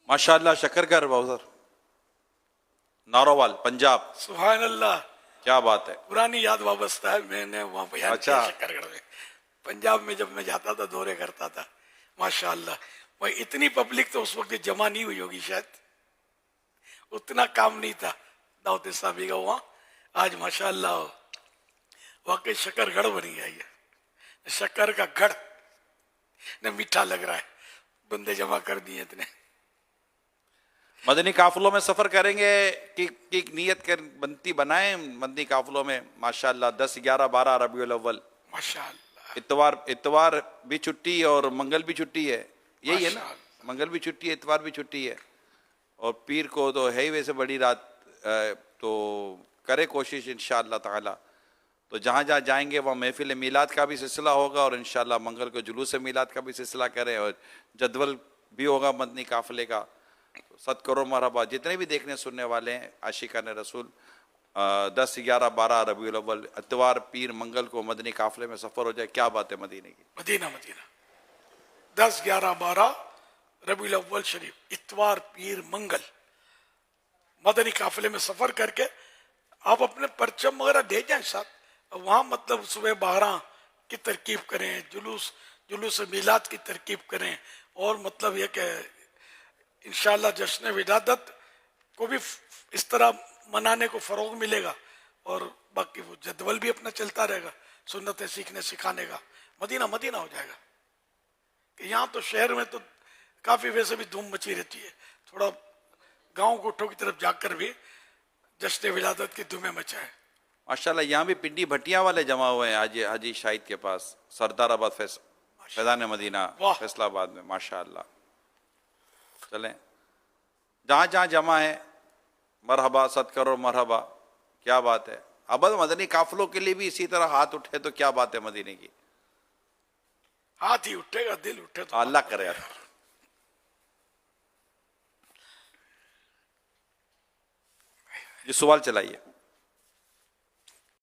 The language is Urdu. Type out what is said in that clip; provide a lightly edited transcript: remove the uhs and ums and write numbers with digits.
ماشاءاللہ شکرگر بہت نارووال پنجاب. سبحان اللہ. کیا بات ہے. پرانی یاد وابستہ ہے. میں نے وہاں بیان اچھا. کیا شکر گڑھ میں پنجاب میں جب میں جاتا تھا دورے کرتا تھا. ماشاءاللہ وہ اتنی پبلک تو اس وقت جمع نہیں ہوئی ہوگی شاید. اتنا کام نہیں تھا دعوت اسلامی کا وہاں. آج ماشاءاللہ واقعی شکر گڑھ بنی ہے. یہ شکر کا گڑھ نہ میٹھا لگ رہا ہے. بندے جمع کر دیے اتنے. مدنی قافلوں میں سفر کریں گے کی نیت کر بنتی بنائیں مدنی قافلوں میں. ماشاءاللہ 10 11 12 ربیع الاول ماشاءاللہ. اتوار بھی چھٹی اور منگل بھی چھٹی ہے. یہی ہے نا. ماشاءاللہ. منگل بھی چھٹی ہے اتوار بھی چھٹی ہے اور پیر کو تو ہے ہی ویسے بڑی رات. تو کرے کوشش انشاءاللہ تعالی. تو جہاں جہاں جائیں گے وہاں محفل میلاد کا بھی سلسلہ ہوگا اور انشاءاللہ منگل کو جلوس میلاد کا بھی سلسلہ کریں اور جدول بھی ہوگا مدنی قافلے کا. صد کرو مرحبا جتنے بھی دیکھنے سننے والے ہیں عاشقان رسول. 10 11 12 ربیع الاول اتوار پیر منگل کو مدنی قافلے میں سفر ہو جائے. کیا بات ہے مدینے کی. مدینہ 10 11 12 ربیع الاول شریف اتوار پیر منگل مدنی قافلے میں سفر کر کے آپ اپنے پرچم وغیرہ دے جائیں ساتھ. وہاں مطلب صبح 12 کی ترکیب کریں. جلوس میلاد کی ترکیب کریں. اور مطلب یہ کہ انشاءاللہ جشن ولادت کو بھی اس طرح منانے کو فروغ ملے گا. اور باقی وہ جدول بھی اپنا چلتا رہے گا سنتیں سیکھنے سکھانے کا. مدینہ مدینہ ہو جائے گا. کہ یہاں تو شہر میں تو کافی ویسے بھی دھوم مچی رہتی ہے. تھوڑا گاؤں گوٹھوں کی طرف جا کر بھی جشن ولادت کی دھومیں مچائے. ماشاءاللہ یہاں بھی پنڈی بھٹیاں والے جمع ہوئے ہیں حاجی شاہد کے پاس سردار آباد فیضان مدینہ فیصل آباد میں. ماشاءاللہ چلیں جہاں جہاں جمع ہے مرحبا صد کرو مرحبا. کیا بات ہے. اب مدنی قافلوں کے لیے بھی اسی طرح ہاتھ اٹھے تو کیا بات ہے مدینے کی. ہاتھ ہی اٹھے گا دل اٹھے تو اللہ کرے. یہ سوال چلائیے.